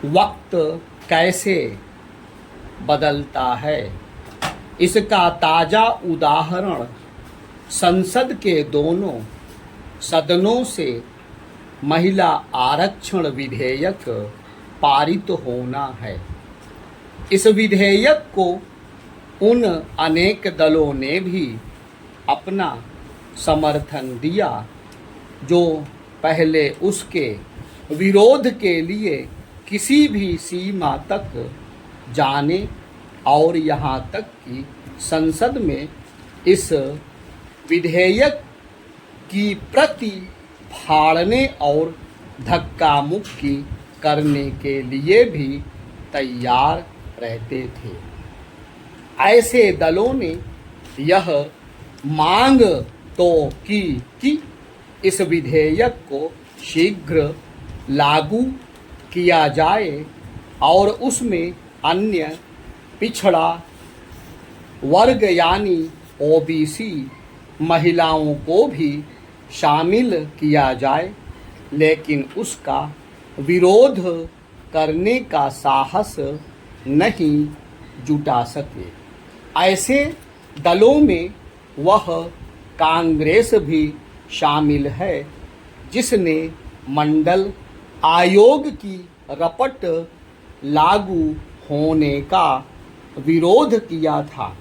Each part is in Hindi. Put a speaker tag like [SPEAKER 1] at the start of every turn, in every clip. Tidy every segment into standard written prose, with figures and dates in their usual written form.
[SPEAKER 1] वक्त कैसे बदलता है, इसका ताज़ा उदाहरण संसद के दोनों सदनों से महिला आरक्षण विधेयक पारित होना है। इस विधेयक को उन अनेक दलों ने भी अपना समर्थन दिया जो पहले उसके विरोध के लिए किसी भी सीमा तक जाने और यहाँ तक कि संसद में इस विधेयक की प्रति फाड़ने और धक्का मुक्की करने के लिए भी तैयार रहते थे। ऐसे दलों ने यह मांग तो की कि इस विधेयक को शीघ्र लागू किया जाए और उसमें अन्य पिछड़ा वर्ग यानी ओबीसी महिलाओं को भी शामिल किया जाए, लेकिन उसका विरोध करने का साहस नहीं जुटा सके। ऐसे दलों में वह कांग्रेस भी शामिल है जिसने मंडल आयोग की रपट लागू होने का विरोध किया था।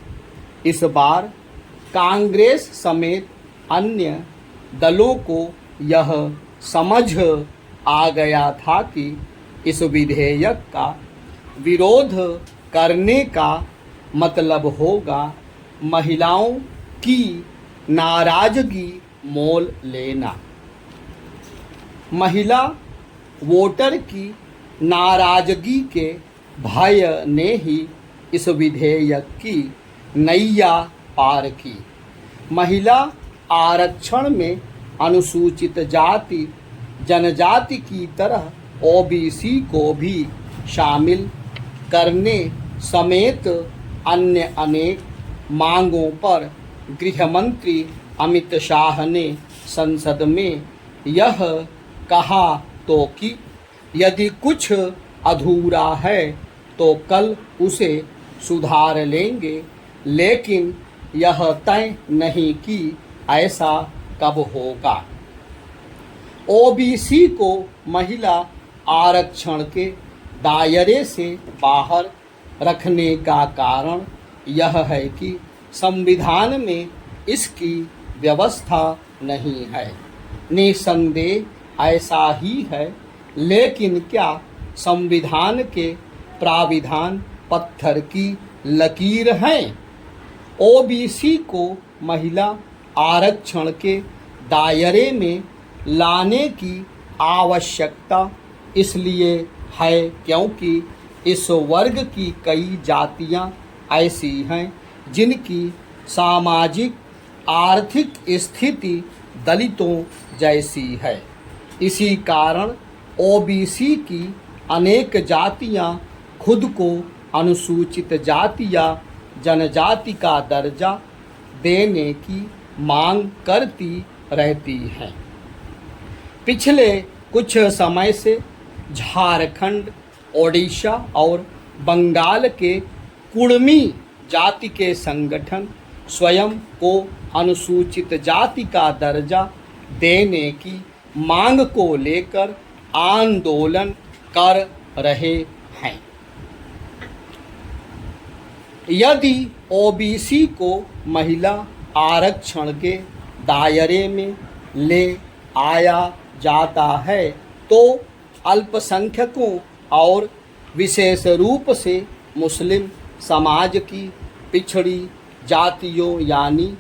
[SPEAKER 1] इस बार कांग्रेस समेत अन्य दलों को यह समझ आ गया था कि इस विधेयक का विरोध करने का मतलब होगा महिलाओं की नाराजगी मोल लेना। महिला वोटर की नाराजगी के भय ने ही इस विधेयक की नैया पार की। महिला आरक्षण में अनुसूचित जाति जनजाति की तरह ओबीसी को भी शामिल करने समेत अन्य अनेक मांगों पर गृह मंत्री अमित शाह ने संसद में यह कहा तो कि यदि कुछ अधूरा है तो कल उसे सुधार लेंगे, लेकिन यह तय नहीं कि ऐसा कब होगा। ओबीसी को महिला आरक्षण के दायरे से बाहर रखने का कारण यह है कि संविधान में इसकी व्यवस्था नहीं है। निसंदेह ऐसा ही है, लेकिन क्या संविधान के प्राविधान पत्थर की लकीर हैं? ओबीसी को महिला आरक्षण के दायरे में लाने की आवश्यकता इसलिए है क्योंकि इस वर्ग की कई जातियां ऐसी हैं जिनकी सामाजिक आर्थिक स्थिति दलितों जैसी है। इसी कारण ओबीसी की अनेक जातियां खुद को अनुसूचित जाति या जनजाति का दर्जा देने की मांग करती रहती हैं। पिछले कुछ समय से झारखंड, ओडिशा और बंगाल के कुड़मी जाति के संगठन स्वयं को अनुसूचित जाति का दर्जा देने की मांग को लेकर आंदोलन कर रहे हैं। यदि ओबीसी को महिला आरक्षण के दायरे में ले आया जाता है तो अल्पसंख्यकों और विशेष रूप से मुस्लिम समाज की पिछड़ी जातियों यानी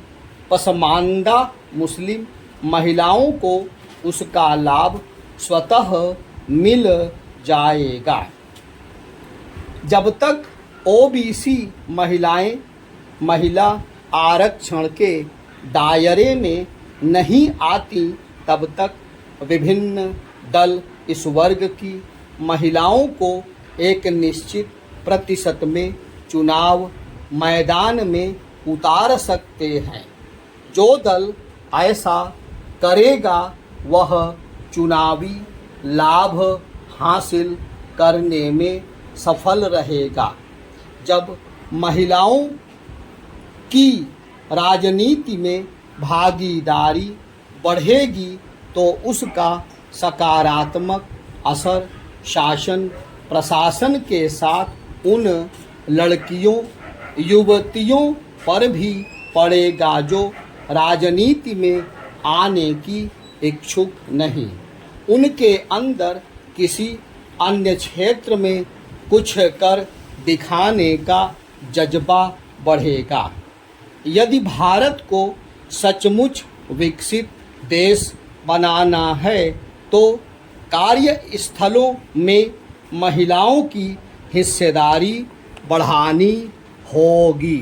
[SPEAKER 1] पसमानदा मुस्लिम महिलाओं को उसका लाभ स्वतः मिल जाएगा। जब तक ओबीसी महिलाएं महिला आरक्षण के दायरे में नहीं आती, तब तक विभिन्न दल इस वर्ग की महिलाओं को एक निश्चित प्रतिशत में चुनाव मैदान में उतार सकते हैं। जो दल ऐसा करेगा वह चुनावी लाभ हासिल करने में सफल रहेगा। जब महिलाओं की राजनीति में भागीदारी बढ़ेगी तो उसका सकारात्मक असर शासन प्रशासन के साथ उन लड़कियों युवतियों पर भी पड़ेगा जो राजनीति में आने की इच्छुक नहीं। उनके अंदर किसी अन्य क्षेत्र में कुछ कर दिखाने का जज्बा बढ़ेगा। यदि भारत को सचमुच विकसित देश बनाना है तो कार्यस्थलों में महिलाओं की हिस्सेदारी बढ़ानी होगी।